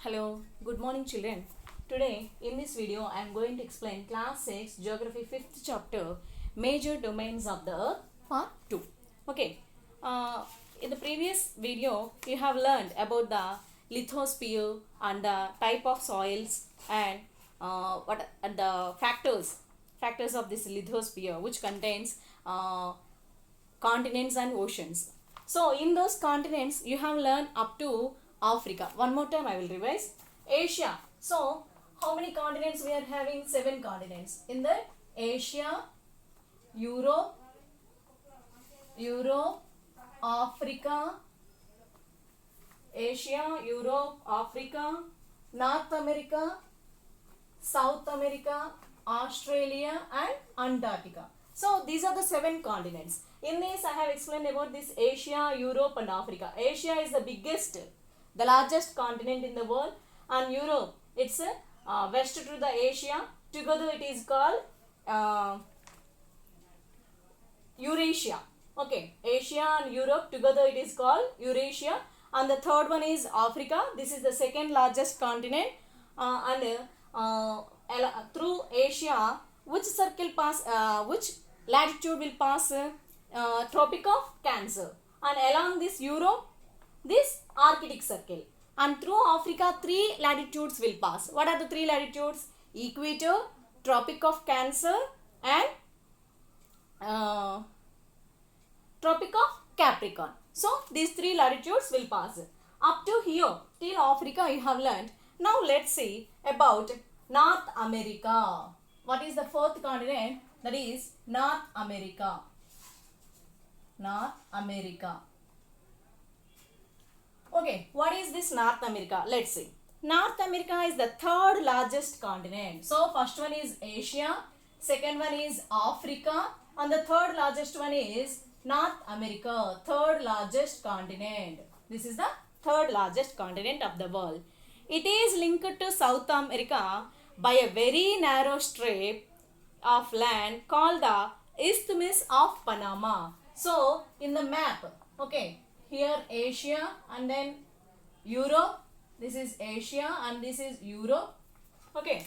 Hello, good morning children. Today in this video I am going to explain class 6 geography 5th chapter major domains of the earth part 2. Okay, in the previous video you have learned about the lithosphere and the type of soils and what are the factors of this lithosphere which contains continents and oceans. So in those continents you have learned up to Africa. One more time I will revise. Asia. So how many continents we are having? 7 continents. In the Asia, Europe, Africa, Asia, Europe, Africa, North America, South America, Australia and Antarctica. So these are the 7 continents. In this I have explained about this Asia, Europe and Africa. Asia is the biggest, the largest continent in the world, and Europe, it's west to the Asia. Together it is called Eurasia. Okay, Asia and Europe together it is called Eurasia. And the third one is Africa. This is the second largest continent. Through Asia, which latitude will pass? Tropic of Cancer, and along this Europe, this Arctic Circle, and through Africa 3 latitudes will pass. What are the 3 latitudes? Equator, Tropic of Cancer and Tropic of Capricorn. So these 3 latitudes will pass. Up to here till Africa you have learned. Now let's see about North America. What is the 4th continent? That is North America. North America. Okay, what is this North America? Let's see. North America is the 3rd largest continent. So first one is Asia, second one is Africa, and the 3rd largest one is North America, 3rd largest continent. This is the 3rd largest continent of the world. It is linked to South America by a very narrow strip of land called the Isthmus of Panama. So in the map, okay, here Asia and then Europe. This is Asia and this is Europe. Okay.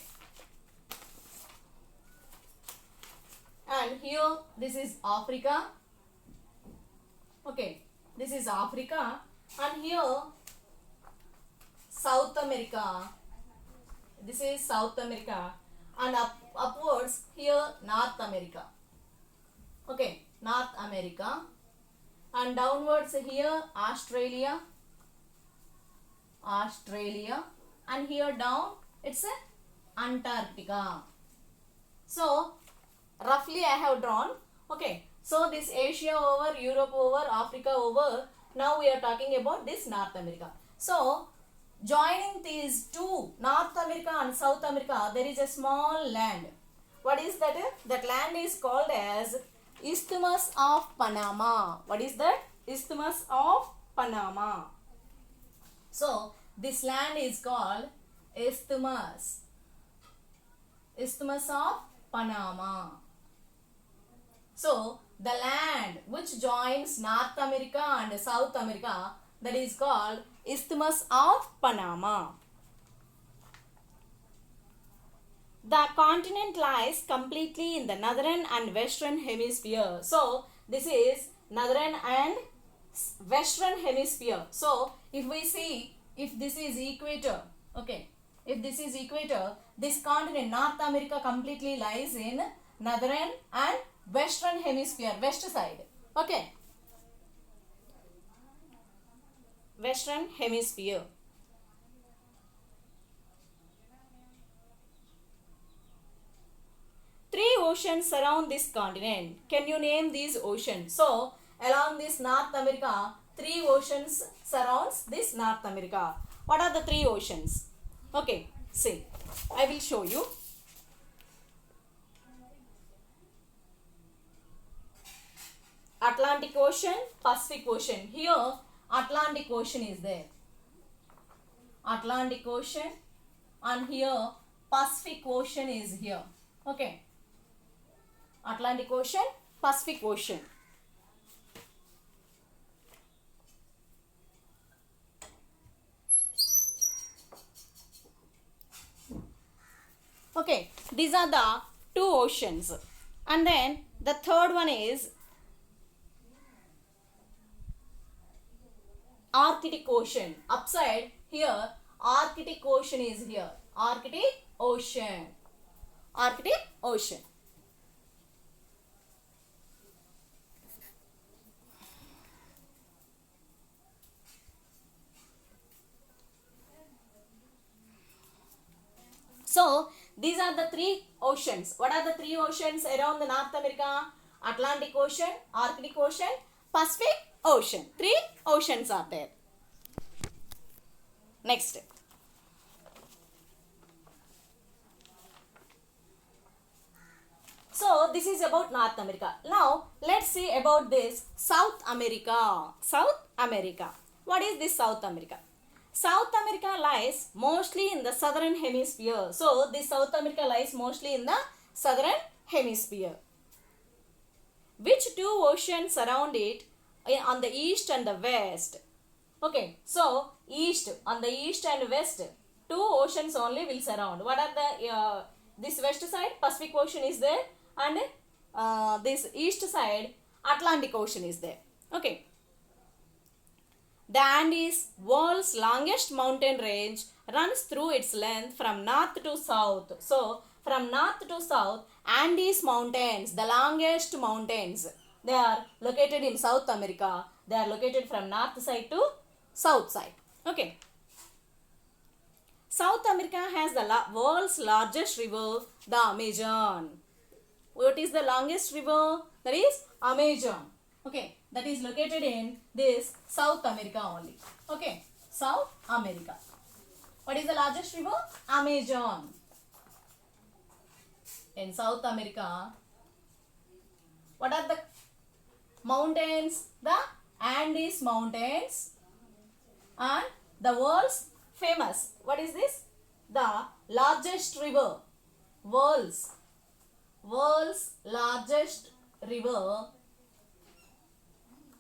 And here this is Africa. Okay. This is Africa. And here South America. This is South America. And upwards here North America. Okay. North America. And downwards here Australia, and here down it's Antarctica. So roughly I have drawn. Okay, so this Asia over, Europe over, Africa over. Now we are talking about this North America. So joining these two, North America and South America, there is a small land. What is that? That land is called as Isthmus of Panama. What is that? Isthmus of Panama. So this land is called Isthmus of Panama. So the land which joins North America and South America, that is called Isthmus of Panama. The continent lies completely in the northern and western hemisphere. So this is northern and western hemisphere. So if we see, if this is equator, okay, if this is equator, this continent North America completely lies in northern and western hemisphere, west side. Okay, western hemisphere. Three oceans surround this continent. Can you name these oceans? So along this North America, 3 oceans surrounds this North America. What are the 3 oceans? Okay, see, I will show you. Atlantic Ocean, Pacific Ocean. Here Atlantic Ocean is there. Atlantic Ocean, and here Pacific Ocean is here. Okay. Atlantic Ocean, Pacific Ocean. Okay, these are the two oceans. And then the third one is Arctic Ocean. Upside here, Arctic Ocean is here. Arctic Ocean. Arctic Ocean. So, these are the three oceans. What are the three oceans around the North America? Atlantic Ocean, Arctic Ocean, Pacific Ocean. Three oceans are there. Next. So, this is about North America. Now, let's see about this South America. South America. What is this South America? South America lies mostly in the southern hemisphere. So, this South America lies mostly in the southern hemisphere. Which two oceans surround it on the east and the west? Okay, so east, on the east and west, two oceans only will surround. What are the, this west side, Pacific Ocean is there, and this east side, Atlantic Ocean is there. Okay. The Andes, world's longest mountain range, runs through its length from north to south. So, from north to south, Andes mountains, the longest mountains, they are located in South America. They are located from north side to south side. Okay. South America has the world's largest river, the Amazon. What is the longest river? That is Amazon. Okay, that is located in this South America only. Okay, South America. What is the largest river? Amazon. In South America, what are the mountains? The Andes mountains, and the world's famous. What is this? The largest river. World's largest river.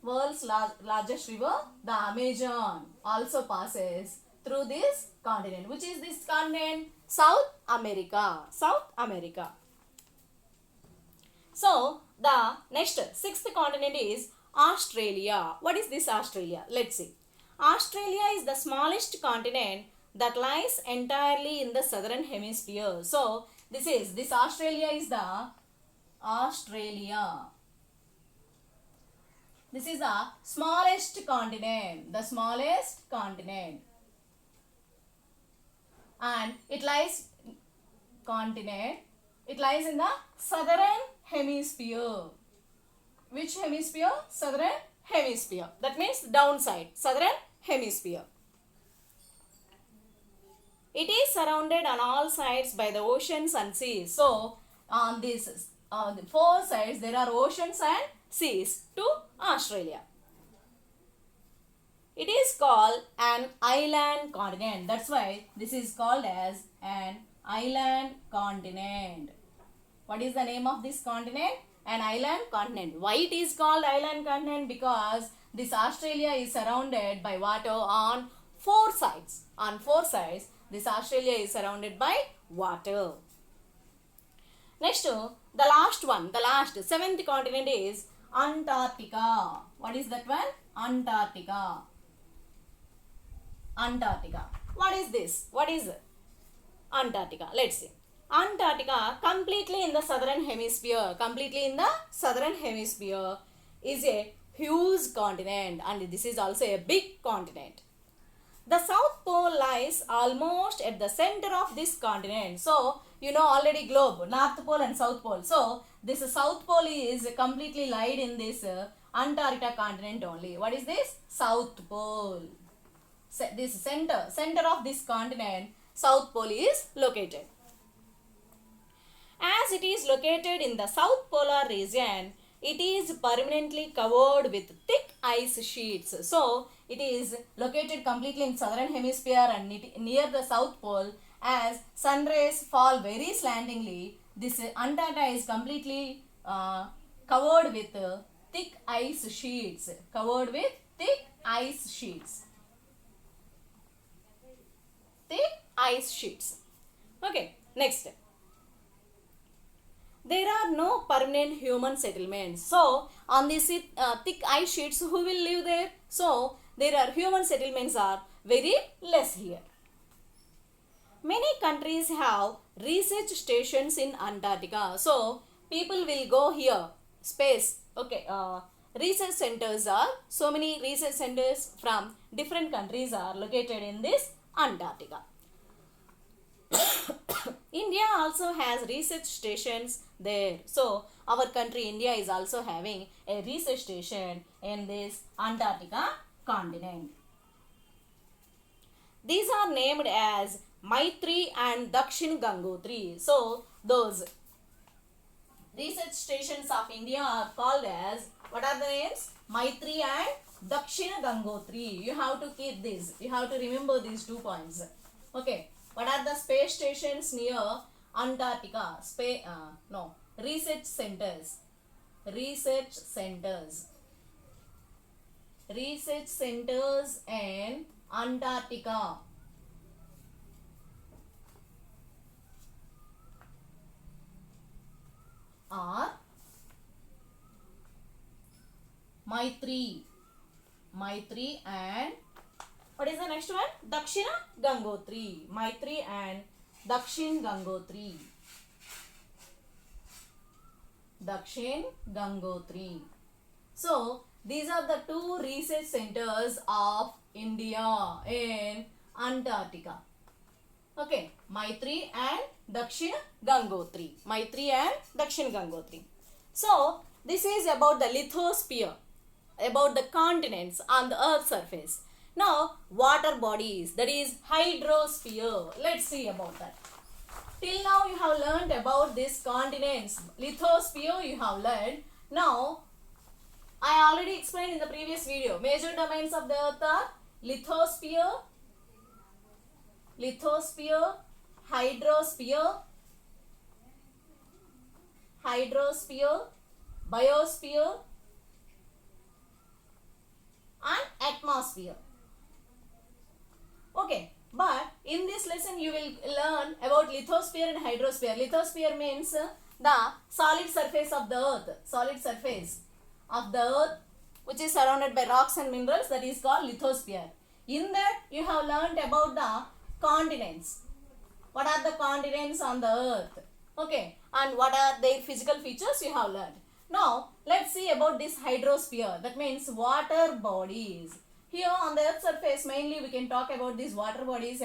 World's largest river, the Amazon, also passes through this continent. Which is this continent? South America. South America. So, the next sixth continent is Australia. What is this Australia? Let's see. Australia is the smallest continent that lies entirely in the southern hemisphere. So, this Australia is the Australia. This is the smallest continent. The smallest continent. And it lies in the southern hemisphere. Which hemisphere? Southern hemisphere. That means downside. Southern hemisphere. It is surrounded on all sides by the oceans and seas. So, on these the four sides there are oceans and seas to Australia. It is called an island continent. That's why this is called as an island continent. What is the name of this continent? An island continent. Why it is called island continent? Because this Australia is surrounded by water on four sides. On four sides, this Australia is surrounded by water. Next, the seventh continent is Antarctica. What is that one? Antarctica. Antarctica. What is this? What is Antarctica? Let's see. Antarctica, completely in the southern hemisphere, is a huge continent, and this is also a big continent. The South Pole lies almost at the center of this continent. So, you know already globe, North Pole and South Pole. So, this South Pole is completely lied in this Antarctica continent only. What is this? South Pole. This center of this continent, South Pole is located. As it is located in the South Polar region, it is permanently covered with thick ice sheets. So, it is located completely in southern hemisphere and near the South Pole. As sun rays fall very slantingly, this Antarctica is completely covered with thick ice sheets. Covered with thick ice sheets. Thick ice sheets. Okay, next. there are no permanent human settlements. So on these thick ice sheets, who will live there? So there are human settlements are very less here. Many countries have research stations in Antarctica. So people will go here. Space. Okay. Research centers are, so many research centers from different countries are located in this Antarctica. India also has research stations there. So our country India is also having a research station in this Antarctica continent. These are named as Maitri and Dakshin Gangotri. So those research stations of India are called as, what are the names? Maitri and Dakshina Gangotri. You have to keep this. You have to remember these 2 points. Okay. What are the space stations near Antarctica? Research centers. Research centers. Research centers in Antarctica. Are Maitri and what is the next one? Dakshina Gangotri. Maitri and Dakshin Gangotri. Dakshin Gangotri. So these are the 2 research centers of India in Antarctica. Okay, Maitri and Dakshin Gangotri. Maitri and Dakshin Gangotri. So this is about the lithosphere, about the continents on the earth's surface. Now water bodies, that is hydrosphere. Let's see about that. Till now you have learned about this continents. Lithosphere you have learned. Now I already explained in the previous video. Major domains of the earth are lithosphere, hydrosphere, biosphere and atmosphere. Okay, but in this lesson you will learn about lithosphere and hydrosphere. Lithosphere means the solid surface of the earth. Solid surface of the earth which is surrounded by rocks and minerals, that is called lithosphere. In that you have learned about the continents. What are the continents on the earth? Okay, and what are their physical features you have learned. Now let's see about this hydrosphere. That means water bodies. Here on the earth's surface mainly we can talk about these water bodies,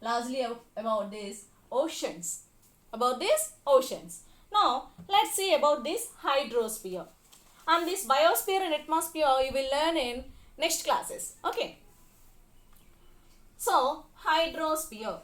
largely about these oceans. Now let's see about this hydrosphere. And this biosphere and atmosphere you will learn in next classes. Okay. So hydrosphere.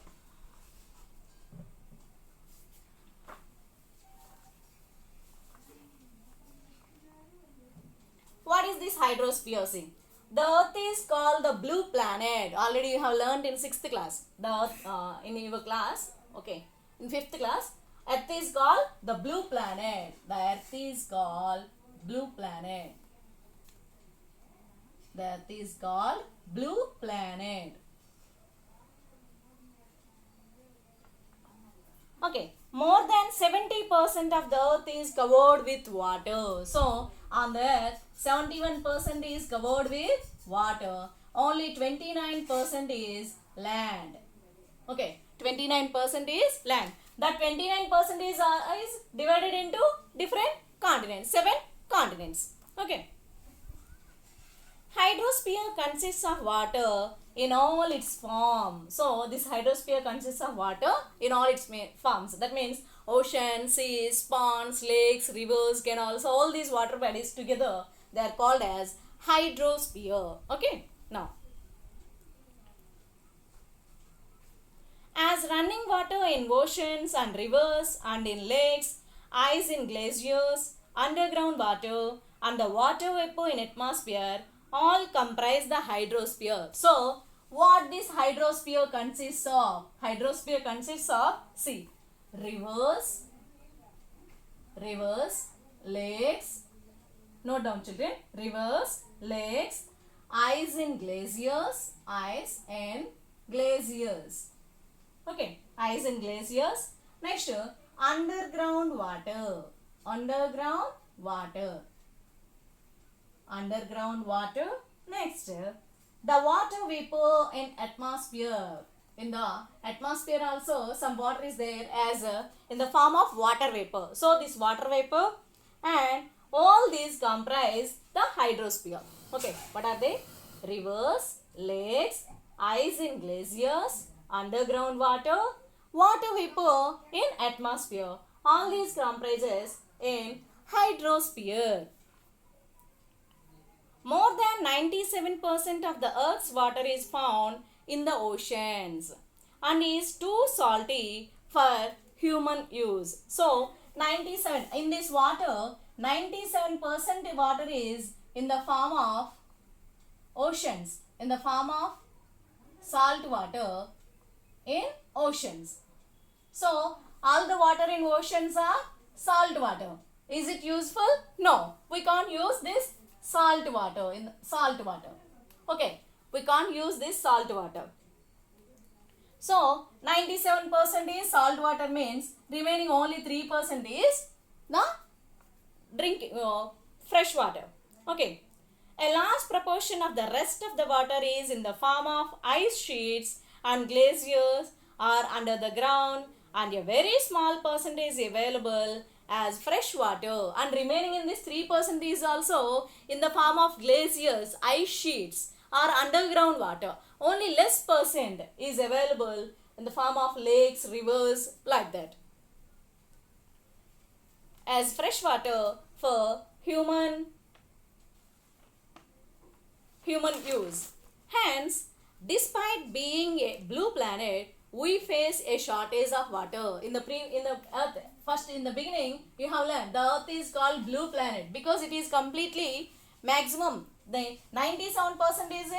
What is this hydrosphere? See, the earth is called the blue planet. Already you have learned in 6th class. The earth in your class, okay, in 5th class, earth is called the blue planet. The earth is called blue planet. The earth is called blue planet. Okay, more than 70% of the earth is covered with water. So on the earth, 71% is covered with water. Only 29% is land. Okay, 29% is land. That 29% is divided into different continents, 7 continents. Okay. Hydrosphere consists of water in all its forms. So this hydrosphere consists of water in all its forms. That means oceans, seas, ponds, lakes, rivers, canals, all these water bodies together, they are called as hydrosphere. Okay. Now, as running water in oceans and rivers and in lakes, ice in glaciers, underground water and the water vapor in atmosphere all comprise the hydrosphere. So, what this hydrosphere consists of? Hydrosphere consists of, see, rivers, lakes, note down children, rivers, lakes, ice in glaciers, Okay, ice in glaciers. Next, underground water. Underground water. Underground water. Next, the water vapor in atmosphere. In the atmosphere also some water is there as in the form of water vapor. So this water vapor and all these comprise the hydrosphere. Okay, what are they? Rivers, lakes, ice in glaciers, underground water, water vapor in atmosphere. All these comprises in hydrosphere. More than 97% of the earth's water is found in the oceans and is too salty for human use. So 97 in this water, 97% water is in the form of oceans, in the form of salt water in oceans. So all the water in oceans are salt water. Is it useful? No, we can't use this salt water in salt water. Okay, we can't use this salt water. So 97% is salt water means remaining only 3% is the fresh water. Okay, a large proportion of the rest of the water is in the form of ice sheets and glaciers or under the ground, and a very small percentage is available as fresh water, and remaining in this 3% is also in the form of glaciers, ice sheets or underground water. Only less percent is available in the form of lakes, rivers, like that, as fresh water for human use. Hence, despite being a blue planet, we face a shortage of water. In the earth, first in the beginning you have learned the earth is called blue planet because it is completely maximum. The 97% is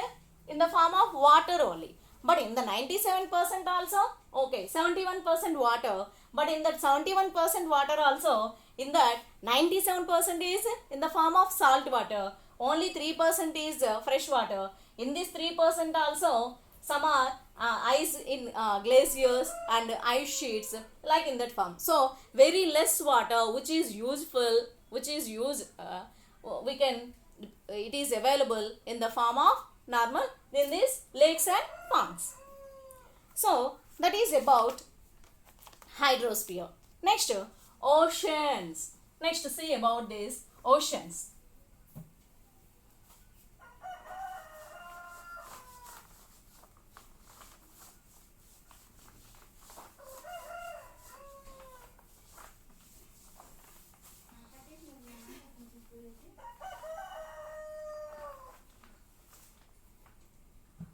in the form of water only. But in the 97% also, okay, 71% water. But in that 71% water also, in that 97% is in the form of salt water. Only 3% is fresh water. In this 3% also, some are ice in glaciers and ice sheets, like in that form. So very less water which is useful, which is used, it is available in the form of normal in these lakes and ponds. So that is about hydrosphere. Next, oceans. Next, see about these oceans.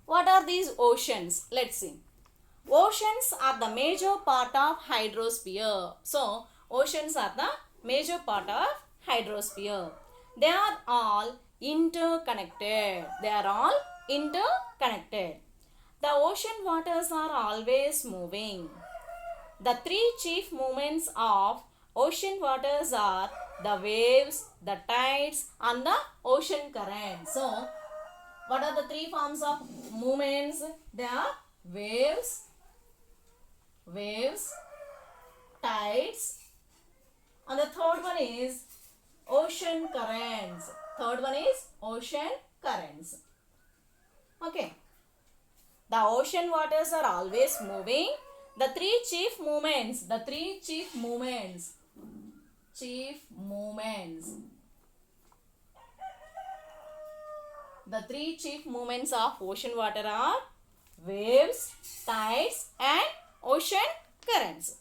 What are these oceans? Let's see. Oceans are the major part of hydrosphere. So, oceans are the major part of hydrosphere. They are all interconnected. They are all interconnected. The ocean waters are always moving. The three chief movements of ocean waters are the waves, the tides, and the ocean current. So, what are the three forms of movements? They are waves, tides, and the third one is ocean currents. Third one is ocean currents. Okay. The ocean waters are always moving. The three chief movements of ocean water are waves, tides, and ocean currents.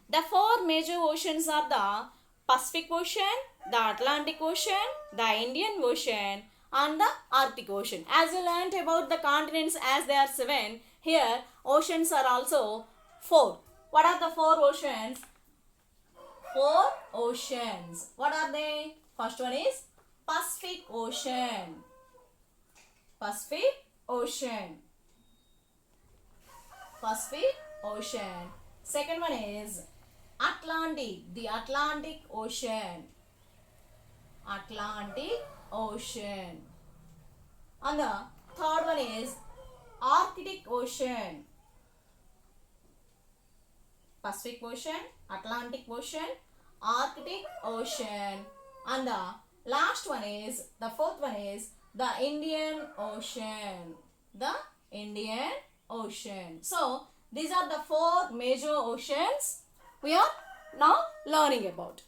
The four major oceans are the Pacific Ocean, the Atlantic Ocean, the Indian Ocean, and the Arctic Ocean. As you learnt about the continents, as they are 7, here oceans are also 4. What are the 4 oceans? 4 oceans. What are they? First one is Pacific Ocean. Pacific Ocean. Pacific Ocean. Second one is Atlantic. The Atlantic Ocean. Atlantic Ocean. And the third one is Arctic Ocean. Pacific Ocean, Atlantic Ocean, Arctic Ocean, and the last one is, the fourth one is the Indian Ocean. The Indian Ocean. So these are the four major oceans we are now learning about.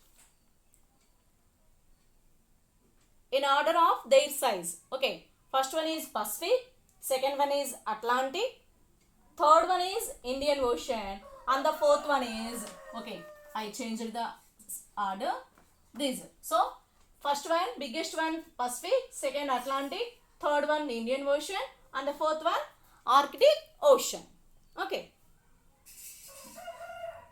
In order of their size. Okay. First one is Pacific. Second one is Atlantic. Third one is Indian Ocean. And the fourth one is, okay, I changed the order. This. So, first one, biggest one Pacific. Second Atlantic. Third one Indian Ocean. And the fourth one Arctic Ocean. Okay.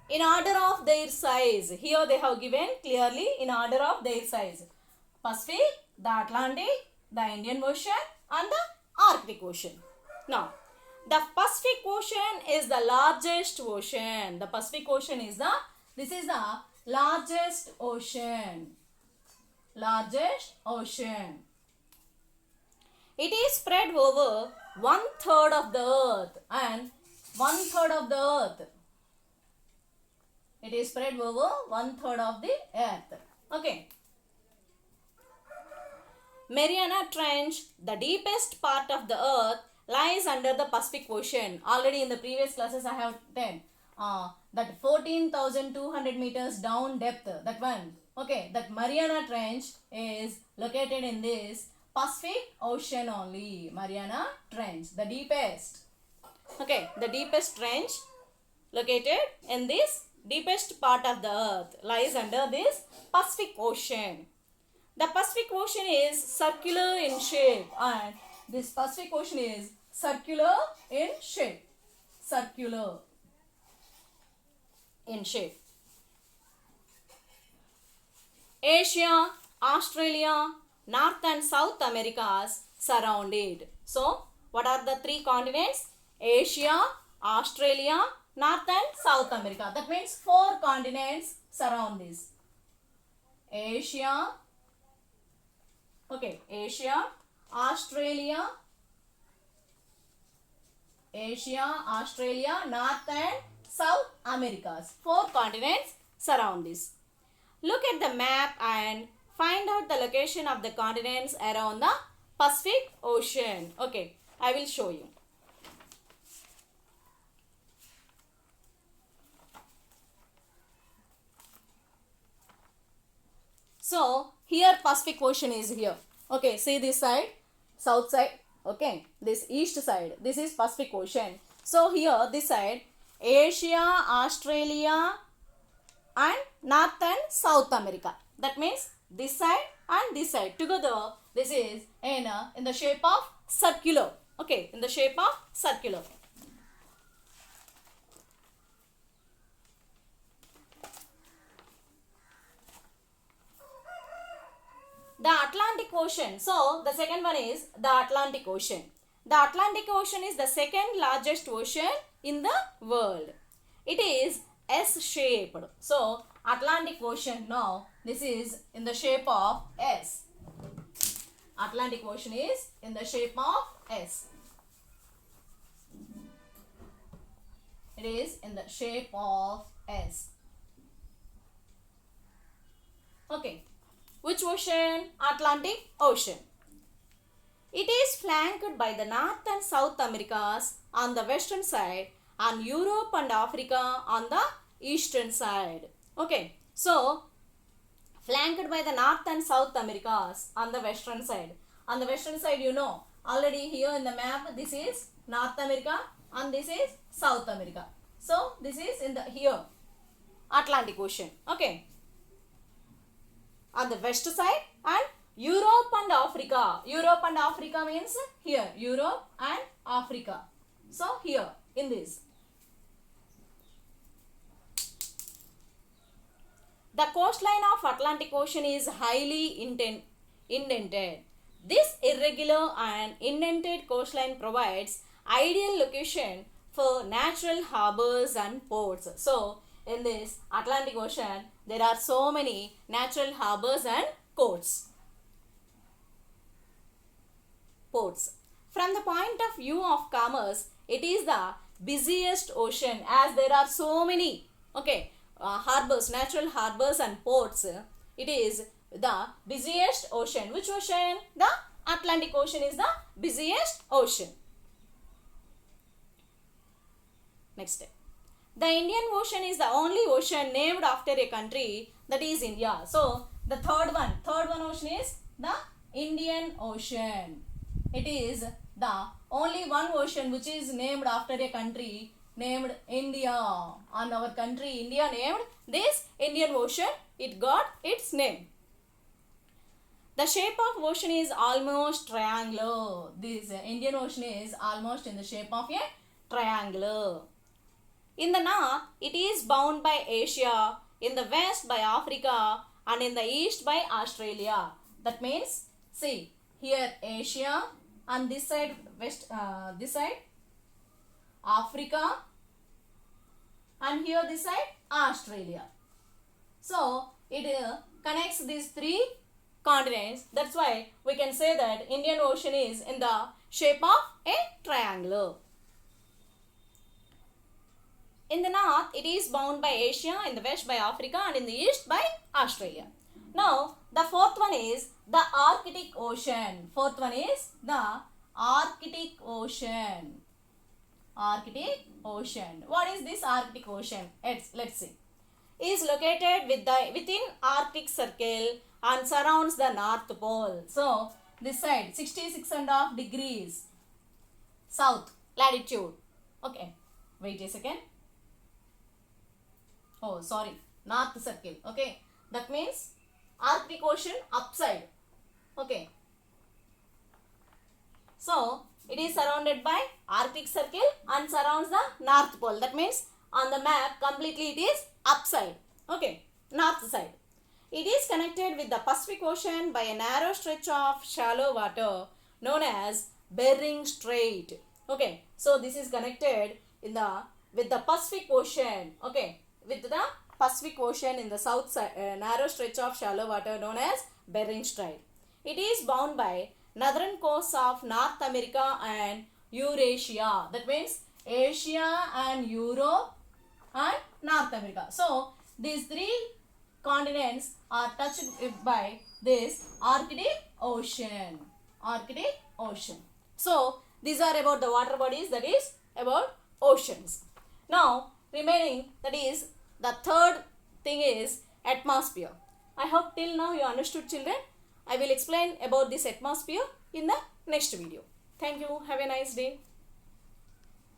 In order of their size. Here they have given clearly in order of their size. Pacific, the Atlantic, the Indian Ocean, and the Arctic Ocean. Now, the Pacific Ocean is the largest ocean. The Pacific Ocean is this is the largest ocean. Largest ocean. It is spread over 1/3 of the earth, and 1/3 of the earth. It is spread over 1/3 of the earth. Okay. Mariana Trench, the deepest part of the earth, lies under the Pacific Ocean. Already in the previous classes I have said that 14,200 meters down depth, that one. Okay, that Mariana Trench is located in this Pacific Ocean only. Mariana Trench, the deepest. Okay, the deepest trench located in this deepest part of the earth lies under this Pacific Ocean. The Pacific Ocean is circular in shape, and this Pacific Ocean is circular in shape. Circular in shape. Asia, Australia, North and South Americas surround it. So, what are the three continents? Asia, Australia, North and South America. That means 4 continents surround this. Asia, okay, Asia, Australia, North and South Americas. 4 continents surround this. Look at the map and find out the location of the continents around the Pacific Ocean. Okay, I will show you. So, here Pacific Ocean is here. Okay, see this side, south side. Okay, this east side, this is Pacific Ocean. So, here this side, Asia, Australia, and North and South America. That means this side and this side together. This is in the shape of circular. Okay, in the shape of circular. The Atlantic Ocean. So, the second one is the Atlantic Ocean. The Atlantic Ocean is the second largest ocean in the world. It is S-shaped. So, Atlantic Ocean now, this is in the shape of S. Atlantic Ocean is in the shape of S. It is in the shape of S. Okay. Which ocean? Atlantic Ocean. It is flanked by the North and South Americas on the western side and Europe and Africa on the eastern side. Okay, so flanked by the North and South Americas on the western side. On the western side, you know, already here in the map, this is North America and this is South America. So, this is in the here, Atlantic Ocean. Okay. On the west side and Europe and Africa. Europe and Africa means here, Europe and Africa. So, here in this. The coastline of Atlantic Ocean is highly indented. This irregular and indented coastline provides ideal location for natural harbors and ports. So, in this Atlantic Ocean, there are so many natural harbors and ports. From the point of view of commerce, it is the busiest ocean as there are so many Okay, harbors, natural harbors and ports. It is the busiest ocean. Which ocean? The Atlantic Ocean is the busiest ocean. Next step. The Indian Ocean is the only ocean named after a country, that is India. So the third one ocean is the Indian Ocean. It is the only one ocean which is named after a country named India. On our country India named this Indian Ocean, it got its name. The shape of ocean is almost triangular. This Indian Ocean is almost in the shape of a triangular. In the north, it is bound by Asia, in the west by Africa, and in the east by Australia. That means, see, here Asia, and this side this side Africa, and here this side Australia. So it connects these three continents. That's why we can say that Indian Ocean is in the shape of a triangle. In the north, it is bound by Asia, in the west by Africa, and in the east by Australia. Now, the fourth one is the Arctic Ocean. Fourth one is the Arctic Ocean. Arctic Ocean. What is this Arctic Ocean? Let's see. It is located within Arctic Circle and surrounds the North Pole. So, this side 66.5 degrees south latitude. Okay, wait a second. Oh, sorry, North Circle. Okay, that means Arctic Ocean upside. Okay, so it is surrounded by Arctic Circle and surrounds the North Pole. That means on the map completely it is upside. Okay, north side. It is connected with the Pacific Ocean by a narrow stretch of shallow water known as Bering Strait. Okay, so this is connected with the Pacific Ocean. Okay, with the Pacific Ocean in the south side, narrow stretch of shallow water known as Bering Strait. It is bound by northern coasts of North America and Eurasia. That means Asia and Europe and North America. So these three continents are touched by this Arctic Ocean. Arctic Ocean. So these are about the water bodies, that is about oceans. Now remaining, that is the third thing is atmosphere. I hope till now you understood, children. I will explain about this atmosphere in the next video. Thank you. Have a nice day.